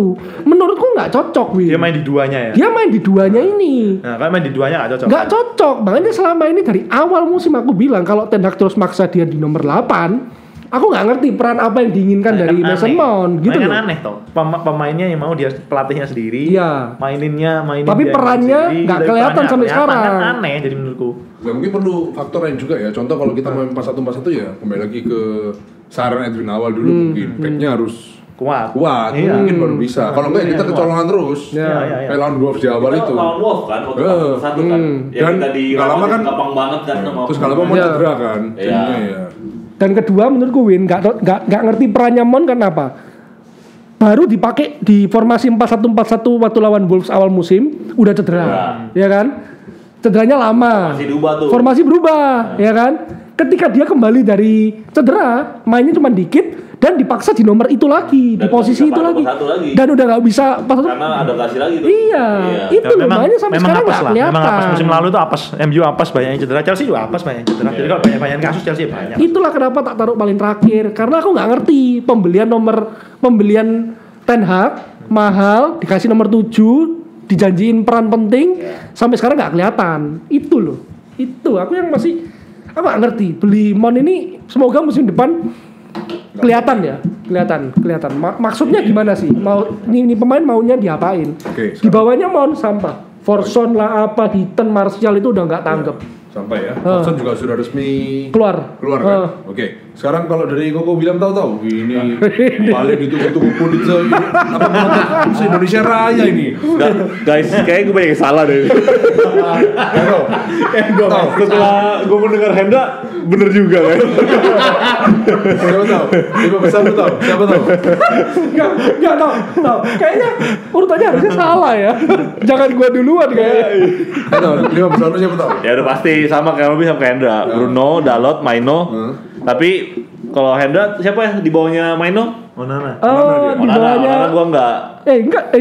Menurutku nggak cocok, Win. Dia main di duanya ya. Dia main di duanya ini. Nah, kalau main di duanya nggak cocok. Nggak cocok. Makanya selama ini dari awal musim aku bilang kalau Ten Hag terus maksa dia di nomor 8, aku nggak ngerti peran apa yang diinginkan dari Mason Mount gitu loh. Kan aneh toh. Pemainnya yang mau dia pelatihnya sendiri. Iya. Mainin tapi perannya nggak kelihatan sampai sekarang. Kan aneh jadi menurutku. Ya mungkin perlu faktor lain juga ya. Contoh kalau kita main 4-1-4-1 ya kembali lagi ke saran Edwin awal dulu mungkin backnya harus kuat. Iya. Mungkin baru bisa. Kalau enggak kita kecolongan terus. Iya. Kayak lawan Wolves di awal itu. Lawan Wolves kan waktu 1 kan. Dan nggak lama kan gampang banget kan. Terus nggak lama mau cedera kan. Iya. Dan kedua menurutku Win nggak ngerti perannya Mount kan apa? Baru dipakai di formasi 4-1-4-1 waktu lawan Wolves awal musim udah cedera, ya kan? Cederanya lama. Formasi berubah, ya kan? Ketika dia kembali dari cedera, mainnya cuma dikit dan dipaksa di nomor itu lagi, di posisi itu lagi. Dan udah nggak bisa karena adaptasi lagi tuh. Iya. Itu loh mainnya sampai sekarang nggak kelihatan. Memang apes musim lalu tuh apes, MU apes banyak yang cedera, Chelsea juga apes banyak yang cedera. Jadi kalau banyak kasus Chelsea banyak. Itulah kenapa tak taruh paling terakhir, karena aku nggak ngerti pembelian Ten Hag mahal dikasih nomor 7, dijanjiin peran penting sampai sekarang nggak kelihatan. Itu loh. Itu aku yang masih nggak ngerti. Beli Mount ini semoga musim depan kelihatan. Maksudnya gimana sih? Ini pemain maunya diapain? Di bawahnya Mount sampah. Forson lah apa, Heaton, Martial itu udah nggak tanggap. Sampai ya. Watson juga sudah resmi Keluar kan? Oke. Sekarang kalau dari Koko bilang tahu ini paling ditunggu-tunggu Pulitzer ini apa menonton Indonesia Raya ini. Guys, kayaknya gue banyak yang salah deh. Setelah gue mendengar Hendra, bener juga kan. Siapa tahu? Siapa tahu? Enggak tahu. Kayaknya urutannya harusnya salah ya. Jangan gua duluan kayaknya. Tahu 5 besar lu siapa tahu? Ya udah pasti sama kayak Robi sama kayak Hendra. Bruno, Dalot, Maino. Tapi kalau Hendra siapa ya di bawahnya Maino? Onana. Di bawahnya. Onana gua enggak.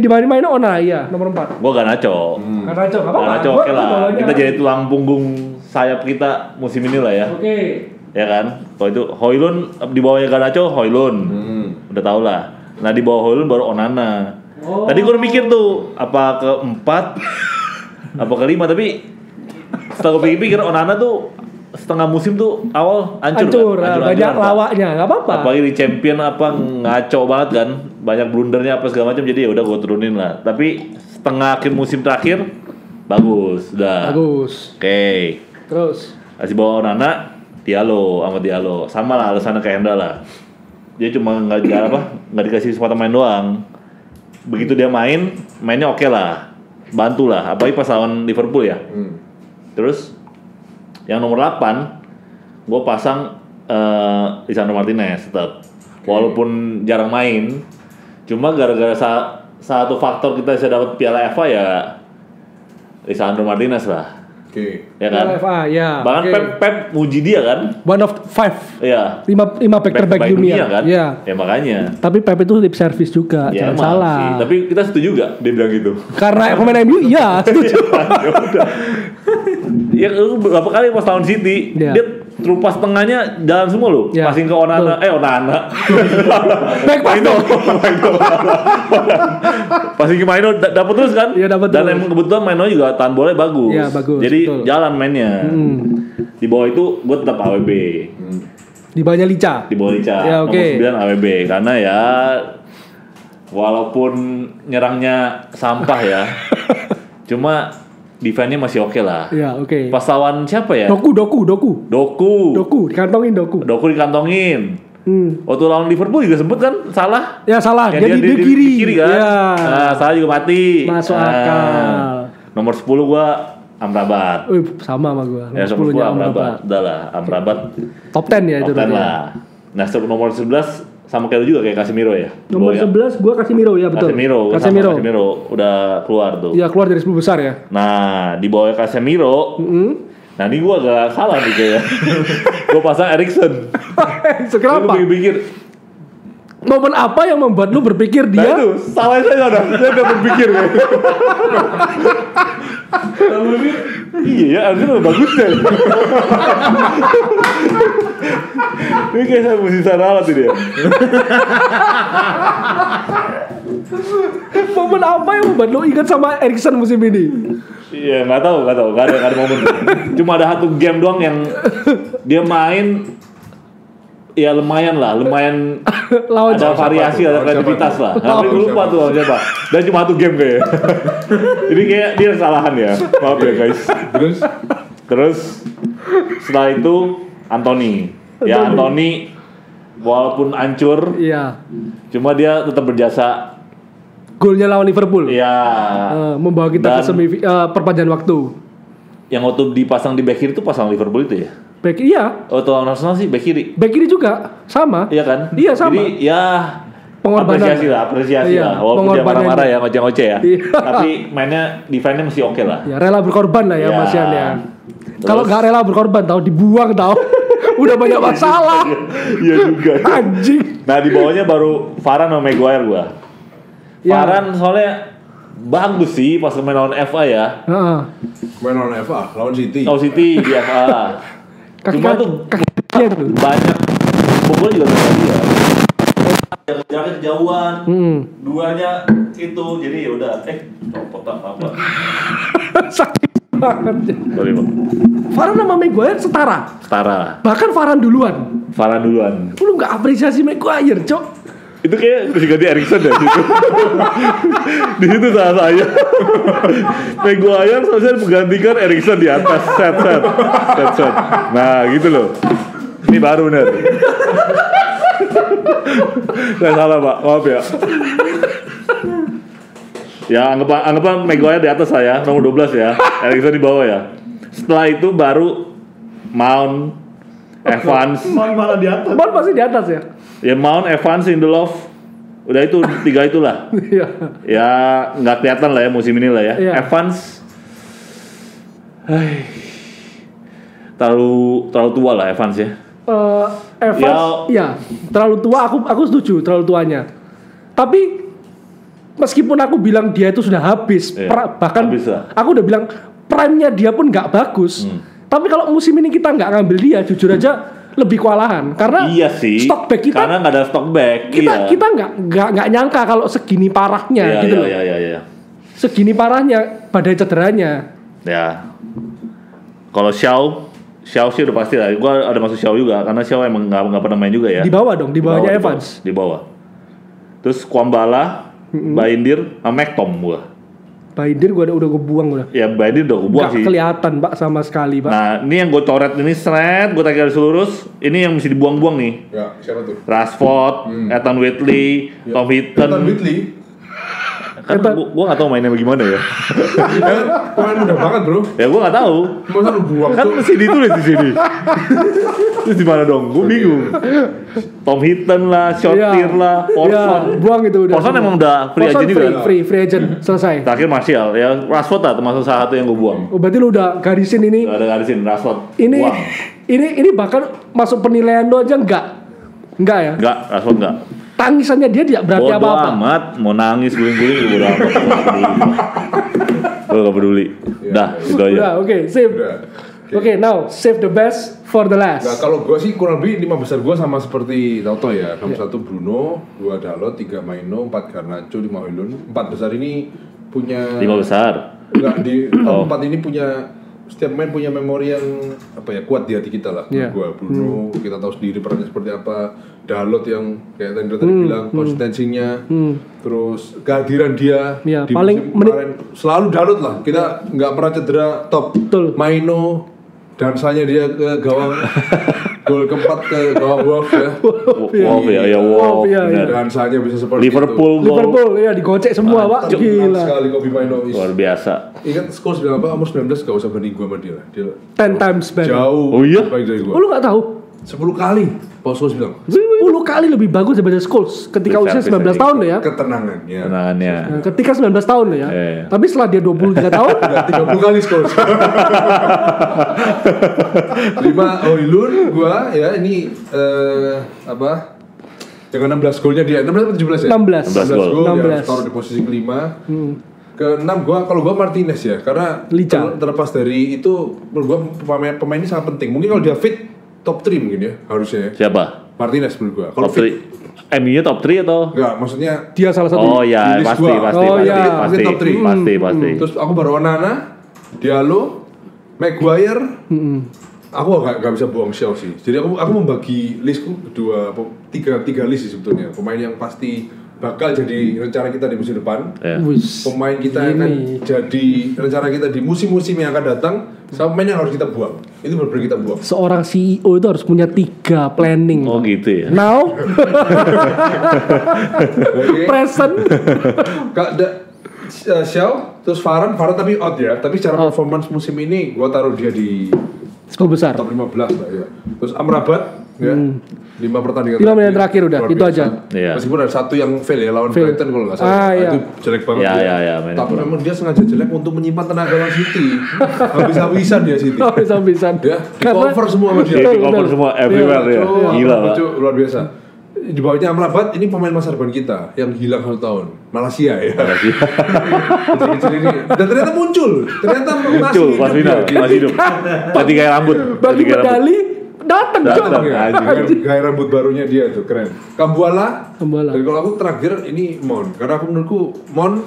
Di bawahnya Maino Onana nomor 4. Gua Garnacho. Garnacho enggak apa-apa. Garnacho oke lah. Kita jadi tulang punggung sayap kita musim ini lah ya. Oke. Ya kan? Kalau itu Højlund di bawahnya Garnacho, Højlund. Udah tau lah. Nah di bawah Højlund baru Onana. Tadi gue udah mikir tuh apa ke-4 apa ke-5, tapi setelah gue pikir Onana tuh setengah musim tuh awal hancur kan? Banyak lawaknya, nggak apa-apa. Apalagi di champion apa ngaco banget kan, banyak blundernya apa segala macam, jadi ya udah gue turunin lah. Tapi setengah akhir musim terakhir bagus, udah. Bagus. Oke. Terus Kasih bawa Onana, Diallo sama lah alasannya kayak Hendra lah. Dia cuma nggak dikasih kesempatan main doang. Begitu dia mainnya oke lah, bantu lah, apalagi pas lawan Liverpool ya. Terus yang nomor 8 gue pasang Lisandro Martinez tetap, walaupun jarang main, cuma gara-gara satu faktor kita bisa dapat Piala FA ya Lisandro Martinez lah. Ya kan? FA, ya. Bahkan Pep muji dia kan. One of 5. Iya. 5 back terbaik dunia kan. Iya. Ya makanya. Tapi Pep itu lip service juga, Ya, jangan salah. Sih. Tapi kita setuju gak dia bilang gitu? Karena pemain MU iya, setuju. Ya berapa kali pas lawan City, Iya. dia terupas tengahnya jalan semua loh. Iya. Passing ke Onana, Back pass Maino. Passing ke Maino dapat terus kan? Iya, dapat Dan terus. emang kebetulan Maino juga tahan bola bagus. Iya, bagus, Jadi betul. jalan mainnya. Di bawah itu gue tetap AWB. Di bawahnya Lica. Di bawah Lica. Ya, oke. Nomor 9 AWB karena ya walaupun nyerangnya sampah ya. Cuma defense-nya masih oke lah. Iya, oke. Pas lawan siapa ya? Doku. Dikantongin Doku. Doku dikantongin. Waktu lawan Liverpool juga sempet kan salah. Ya salah, Yang jadi di kiri. kan. Ya. Nah, salah juga mati. Masuk akal. Nomor 10 gua Amrabat. Sama sama gua. Ya, nomor 10 Amrabat. Udah lah, Amrabat Top 10 ya itu top 10 berarti. lah. Nah, nomor 11 sama kayak lu juga kayak Casemiro ya. Nomor 11 gua Casemiro ya betul. Casemiro udah keluar tuh. Iya, keluar dari 10 besar ya. Nah, di bawah Casemiro. Nah, ini gua agak salah nih kayaknya. Gua pasang Eriksen. Kenapa? Gua pikir Momen apa yang membuat lu berpikir nah dia? itu, salah saya udah berpikir kayak. Iya ya, harusnya lebih bagus deh. Ini kayak saya mesti salah tuh dia. Momen apa yang membuat lu ingat sama Eriksen musim ini? Iya, nggak tahu, nggak ada momen. Cuma ada satu game doang yang dia main. Ya lumayan Lawan ada variasi, ada kreativitas lah. Tapi gue lupa tuh lawan siapa. Dan cuma satu game kayaknya. Jadi kayak dia kesalahan ya. Maaf ya guys. Terus setelah itu Anthony. Ya Anthony walaupun hancur, iya. Cuma dia tetap berjasa. Golnya lawan Liverpool. Iya. Membawa kita ke perpanjangan waktu. Yang waktu dipasang di back kiri itu pasang Liverpool itu ya? Back iya. Waktu lawan Arsenal sih back kiri. Back kiri juga sama. Iya kan? Iya sama. Jadi ya pengorbanan. Apresiasi Iya, lah. Walaupun dia marah-marah ya, ngoceh-ngoceh ya. Iya. Tapi mainnya defense-nya masih oke lah. Ya rela berkorban lah ya Ya. Mas Yan ya. Terus- Kalau nggak rela berkorban tahu dibuang tahu. Udah banyak masalah. Iya juga. Anjing. Nah di bawahnya baru Varane sama Maguire gua. Ya. Varane soalnya bagus sih pas main lawan FA ya. Heeh. Main lawan FA, lawan City. Lawan City di FA. Cuma tuh kakinya tuh. banyak pukul juga sama dia. Jaraknya kejauhan. Duanya itu jadi ya udah copot apa. Sakit banget. Sorry bang. Varane sama Maguire setara. Setara. Bahkan Varane duluan. Varane duluan. Lu nggak apresiasi Maguire, Cok. Itu kayak mesti ganti Erikson deh situ. Di situ salah saya. Maguire seharusnya menggantikan Erikson di atas set. Nah gitu loh. Ini baru nih. Saya salah Pak, maaf ya. Ya anggap Maguire di atas saya, nomor 12 ya. Erikson di bawah ya. Setelah itu baru Mount, Evans. Mount malah di atas. Mount masih di atas ya? Ya Mount, Evans, Lindelof. Udah itu 3 itulah. Iya. Ya nggak kelihatan lah ya musim ini lah ya. Iya. Evans terlalu tua lah Evans ya. Evans ya terlalu tua, aku setuju terlalu tuanya. Tapi meskipun aku bilang dia itu sudah habis, bahkan habis lah. aku udah bilang prime-nya dia pun nggak bagus. Tapi kalau musim ini kita nggak ngambil dia, jujur aja lebih kewalahan karena Iya sih. stok back kita Karena nggak ada stok back. kita nggak nyangka kalau segini parahnya gitu loh. Iya. Segini parahnya badai cederanya. Ya. Kalau Xiao sih udah pasti lah. Gua ada masuk Xiao juga karena Xiao emang nggak pernah main juga ya. Di bawah dong, di bawahnya Evans. Di bawah. Terus Kwambala, Baindir, sama McTom gua. Baindir udah gue buang udah. Ya Baindir udah gua buang Nggak sih. kelihatan Pak sama sekali Pak. Nah ini yang gue coret ini gue tarik garis lurus. Ini yang mesti dibuang-buang nih. Ya, siapa tuh? Rashford, Ethan Whitley, Tom Hinton. Ethan Whitley. Kan gue nggak tahu mainnya bagaimana ya. Pemain muda banget bro. Ya gue nggak tahu. Masa lu buang Kan tuh? mesti ditulis di sini. Terus di mana dong? Gue bingung. Tom Hinton lah, Shortir lah, Porson. Buang itu udah. Porson emang udah free Porson agent juga. free agent selesai. Terakhir Martial, ya Rashford lah termasuk salah satu yang gue buang. Oh, berarti lu udah garisin ini. Gak ada garisin Rashford. Ini Buang. ini bahkan masuk penilaian lu aja enggak ya? Enggak, Rashford enggak. Tangisannya dia tidak berarti Bodo apa-apa. amat, mau nangis guling-guling bodo amat. Gue gak peduli. Dah, itu aja. Udah, oke, sip. Udah. Oke, now save the best for the last. Nah, kalau gue sih kurang lebih 5 besar gue sama seperti Toto ya. Nomor 1 Bruno, 2 Dalot, 3 Maino, 4 Garnacho, 5 Højlund. 4 besar ini punya 5 besar. Enggak, di 4 ini punya setiap main punya memori yang kuat di hati kita lah. Yeah. Gua Bruno, kita tahu sendiri perannya seperti apa. Dalot yang kayak tadi bilang konsistensinya, terus kehadiran dia Yeah, di paling musim kemarin selalu Dalot lah. Kita nggak pernah cedera top. Betul. Maino dansanya dia ke gawang gol keempat ke gawang Wolf ya. Wolf ya, Wolf. Iya, benar. Dansanya bisa seperti Liverpool gol. Liverpool ya digocek semua, Pak. itu. Gila. Sekali Kobe Maino. Luar biasa. Ingat Scholes bilang apa? Umur 19 gak usah banding gua sama dia lah. Dia 10 times better. jauh Oh iya? lebih baik dari Oh, gua. lu nggak tahu? 10 kali Paul Scholes bilang 10 kali lebih bagus daripada Scholes ketika usia 19 tahun loh ya. ketenangannya. Tenangannya. Nah, ketika 19 tahun loh ya. Iya. Tapi setelah dia 23 tahun, Udah 30 kali Scholes. 5 Højlund gua ya ini dengan 16 golnya dia 16 atau 17 ya? 16. 16 gol 16. ya, taruh di posisi kelima. Ke-6 kalau gua Martinez ya, karena Lica. terlepas dari itu menurut gua pemain ini sangat penting. Mungkin kalau dia fit top 3 mungkin ya harusnya ya. Siapa? Martinez menurut gua. Kalau Top 3. MU-nya top 3 atau? enggak, maksudnya dia salah satu. Oh ya, List pasti, gua. pasti, Oh, pasti, iya. pasti, Mungkin top three. pasti. terus aku baru Onana, Diallo, Maguire. Aku gak bisa buang Shaw sih. Jadi aku membagi listku tiga list sih sebetulnya. Pemain yang pasti bakal jadi rencana kita di musim depan. Ya. Wis. Pemain kita yang akan jadi rencana kita di musim-musim yang akan datang. Sama pemain yang harus kita buang. Itu benar-benar kita buang. Seorang CEO itu harus punya 3 planning. Oh gitu ya. Now, Oke. present. Shaw, terus Varane tapi out ya. Tapi secara performance musim ini gua taruh dia di 10 besar. top 15 lah ya. Terus Amrabat ya. 5 pertandingan 5 menit terakhir udah, luar itu biasa. aja. Iya. Meskipun ada satu yang fail ya lawan Fail. Brighton kalau nggak salah. Ah, iya. Itu jelek banget. Ya, dia. ya, main Tapi bola. memang dia sengaja jelek untuk menyimpan tenaga lawan City. Habis-habisan dia City. Oh, bisa-bisan. Ya, di cover semua sama dia. Dia di cover semua everywhere ya. Cuk, Gila, Pak. cuk, luar biasa. Di bawahnya Amrabat ini pemain masa depan kita yang hilang 1 tahun. Malaysia ya. Kecil-kecil ini. Dan ternyata muncul. Ternyata Muncul pas final, masih hidup. Tadi kayak rambut. Bagi Tadi kayak rambut. medali datang, Datang. Cok. Ya, Anjing. gaya rambut barunya dia tuh keren. Kambuala. Kambuala. Dan kalau aku terakhir ini Mon, karena aku menurutku Mon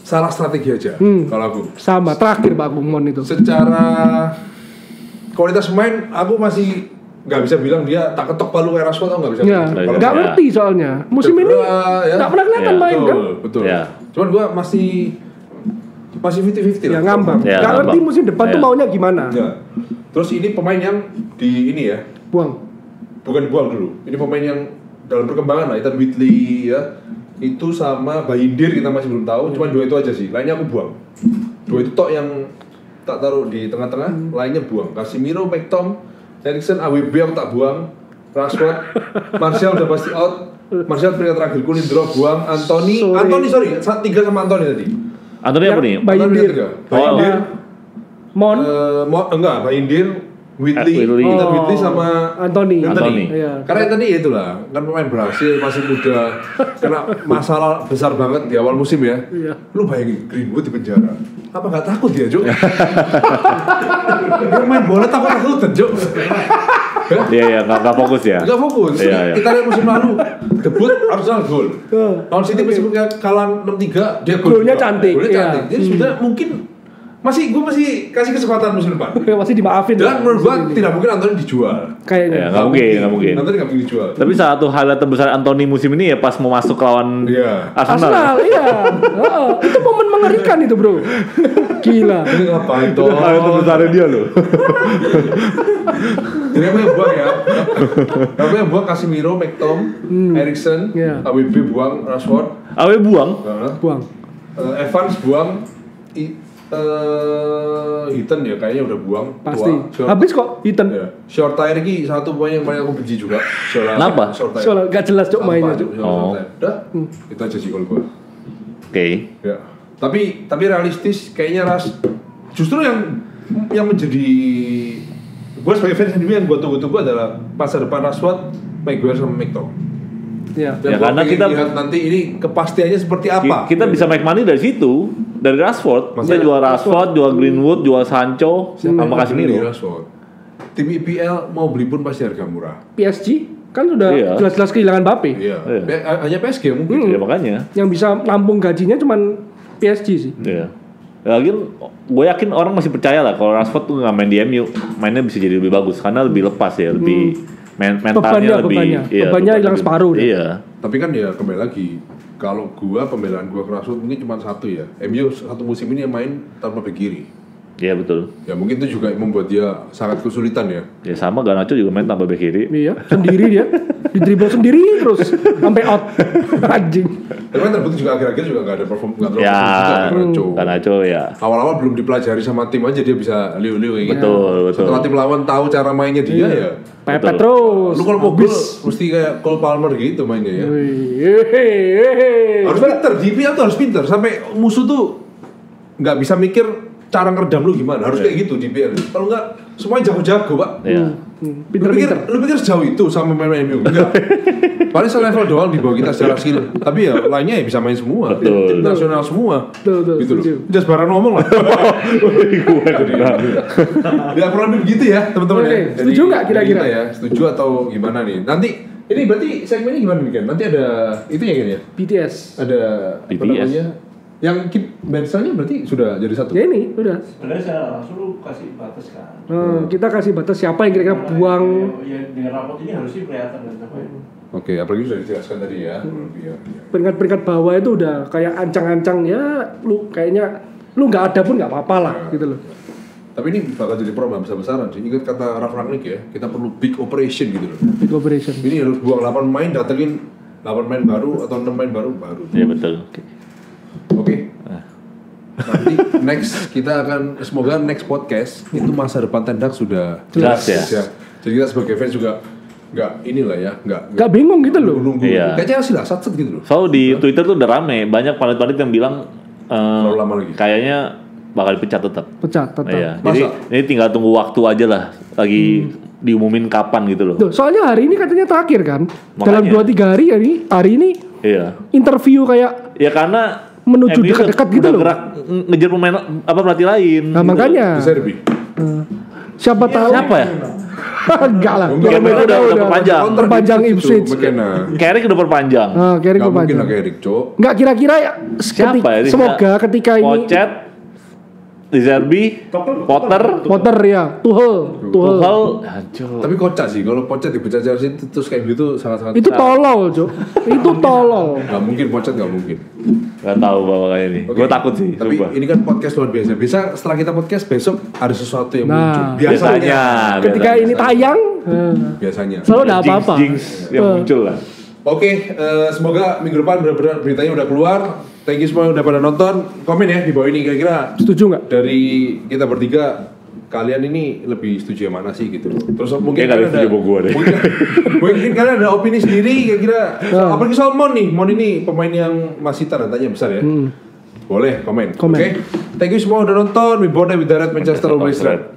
salah strategi aja. Kalau aku Sama terakhir Pak Gumon itu. secara kualitas pemain aku masih nggak bisa bilang dia tak ketok palu kayak Rashford, nggak bisa. Ya, Kalau nggak Ya. ngerti soalnya. Musim ini nggak pernah kelihatan Ya. main kan? betul. Ya. Cuman gue masih 50-50 Ya lah. ngambang. Ya, Nggak ngerti ngambang. musim depan tuh Ya. maunya gimana. Ya. Terus ini pemain yang di ini ya, Buang. bukan dibuang dulu. Ini pemain yang dalam perkembangan lah, Ethan Whitley ya. Itu sama Bayindir kita masih belum tahu, cuman dua itu aja sih. Lainnya aku buang. Dua itu tok yang tak taruh di tengah-tengah, lainnya buang. Casemiro, McTom, Eriksen, AWB aku tak buang. Rashford, Martial udah pasti out. Martial peringkat terakhir, Lindrow buang. Sorry, 3 sama Anthony tadi. Anthony apa nih? Bayindir. Bayindir, Mon. enggak, Bayindir, Whitley, Whitley. Ethan Whitley sama Anthony. Anthony. Karena tadi itulah, kan pemain Brasil masih muda, kena masalah besar banget di awal musim ya. Iya. Lu bayangin Greenwood di penjara, apa nggak takut dia, Jok? Dia main bola takut, Jok. Iya, nggak fokus ya. Nggak fokus. Iya. Kita lihat musim lalu, debut Arsenal gol. Lawan City meskipun kalah 6-3, dia gol. Golnya juga. cantik, Golnya iya. cantik. Jadi sudah mungkin gue masih kasih kesempatan musim depan. Masih dimaafin. Dan menurut gua tidak mungkin Anthony dijual. Kayaknya. Ya, nggak mungkin. Anthony nggak mungkin dijual. Tapi satu hal terbesar Anthony musim ini ya pas mau masuk lawan Iya. Arsenal. Iya. Itu momen mengerikan itu, Bro. Gila. Ini ngapain toh? Hal terbesar dia loh. Jadi apa yang buang ya? Apa yang buang Casemiro, McTom, Eriksen, Iya. AWB buang, Rashford, Awe buang. Buang. Evans buang, Heaton ya kayaknya udah buang. Pasti. Tua. Habis kok Ethan. Ya. Short tire ini satu pemain yang paling aku benci juga. Kenapa? Short tire. Soalnya gak jelas cok mainnya cok. Oh. Udah, itu aja sih kalau gua. Oke. Ya. Tapi realistis kayaknya justru yang menjadi gue sebagai fans MU yang gue tunggu-tunggu adalah masa depan Rashford, Maguire sama McTom. Iya. Dan Ya, gua karena pengen kita- lihat nanti ini kepastiannya seperti apa. Kita bisa make money dari situ, dari Rashford. Kita Maksudnya jual Rashford, jual Greenwood, jual Sancho, sama Beli Casemiro. Rashford. Tim IPL mau beli pun pasti harga murah. PSG kan sudah Iya. jelas-jelas kehilangan Mbappe. Iya. Iya. Hanya PSG mungkin. Ya makanya. Yang bisa nampung gajinya cuman PSG sih. Iya. Lagi gue yakin orang masih percaya lah kalau Rashford tuh nggak main di MU, mainnya bisa jadi lebih bagus karena lebih lepas ya, lebih mentalnya lebih. Bebannya hilang separuh deh. Iya. Tapi kan ya kembali lagi, kalau pembelaan gua ke Rashford mungkin cuma satu ya. MU satu musim ini yang main tanpa bek kiri. Iya betul. Ya mungkin itu juga membuat dia sangat kesulitan ya. Ya sama Garnacho juga main tanpa bek kiri. Iya, sendiri dia. Didribble sendiri terus sampai out. Anjing. Tapi kan terbukti juga akhir-akhir juga nggak ada perform, nggak terlalu Ya, juga Garnacho. Garnacho ya. Awal-awal belum dipelajari sama tim aja dia bisa liu-liu kayak gitu. Betul. Setelah tim lawan tahu cara mainnya dia ya. Pepet Betul. terus. Lu kalau mau gol mesti kayak Cole Palmer gitu mainnya ya. Harus pinter, di IPL tuh harus pinter. Sampai musuh tuh nggak bisa mikir cara ngeredam lu gimana. Harus kayak gitu di IPL. Kalau nggak semuanya jago-jago pak. Iya. Pinter-pinter. Lu pikir sejauh itu sama pemain MU? Enggak. Paling selevel doang di bawah kita secara skill. Tapi ya lainnya ya bisa main semua. Betul. Tim nasional semua. Betul, Gitu loh. setuju. Jas barang ngomong lah. Ya kurang lebih begitu ya teman-teman Oke, ya. setuju nggak kira-kira? kita ya, setuju atau gimana nih? Nanti ini berarti segmennya gimana nih Ken? Nanti ada itu ya Ken ya? BTS. Ada apa BTS. namanya? Yang keep benchnya berarti sudah jadi satu. Ya ini udah. Sebenarnya saya langsung lu kasih batas kan. Kita kasih batas siapa yang kira-kira buang. Ya dengan rapot ini harusnya kelihatan kan siapa yang Oke, apalagi sudah dijelaskan tadi ya. Iya, iya. Peringkat-peringkat bawah itu udah kayak ancang-ancang ya. Lu kayaknya lu nggak ada pun nggak apa-apa lah gitu loh. Tapi ini bakal jadi problem besar-besaran sih. Ingat kata Ralf Rangnick ya, kita perlu big operation gitu loh. Big operation. Ini harus buang 8 pemain, datengin 8 pemain baru atau 6 pemain baru. Iya betul. Oke. Nanti next kita akan semoga next podcast itu masa depan Tendak sudah Jelas ya. Jadi kita sebagai fans juga nggak inilah ya, nggak Nggak bingung gitu loh. nunggu. Iya. Kayaknya sih lah satset gitu loh. So di Twitter tuh udah rame, banyak pandit-pandit yang bilang Terlalu lama lagi. kayaknya bakal dipecat tetap. Pecat tetap. Iya. Masa? Jadi ini tinggal tunggu waktu aja lah, lagi diumumin kapan gitu loh. Tuh, soalnya hari ini katanya terakhir kan. Dalam Makanya. 2-3 hari ini Iya. interview kayak Ya karena Menuju MU dekat-dekat udah gitu loh. gerak ngejar pemain apa pelatih lain. nah, gitu. makanya Bisa lebih. siapa tahu Siapa ya? enggak lah. Enggak, Kalau mereka mereka udah perpanjang. Perpanjang Ipswich. McKenna. Carrick udah perpanjang. Carry Nggak mungkin perpanjang. lah kayak Eric Cok. Enggak kira-kira ya Siapa ya? semoga ketika ini Pochet, De Zerbi, Potter ya, Tuchel. hancur. Tapi kocak sih, kalau Pocket dipecat Chelsea terus kayak gitu sangat-sangat. Itu tolol, Cuk. Itu tolol. Nggak mungkin Pocket nggak mungkin. Gak tahu bawa kayak ini. Oke. Gue takut sih. Tapi sumpah. ini kan podcast luar biasa. Bisa setelah kita podcast besok ada sesuatu yang Nah. muncul. biasanya. Ketika ini tayang, Biasanya. selalu ada apa-apa. Jinx yang muncul lah. Oke, semoga minggu depan benar-benar beritanya udah keluar. Thank you semua yang udah pada nonton. Komen ya di bawah ini kira-kira Setuju nggak? dari kita bertiga kalian ini lebih setuju yang mana sih gitu. Terus mungkin Kayak nggak kalian setuju sama gua deh. mungkin kalian ada opini sendiri kira-kira apalagi soal Mon nih. Mon ini pemain yang masih tanda-tanya besar ya. Boleh komen. Komen. Oke. Thank you semua udah nonton. We born with the red Manchester always red.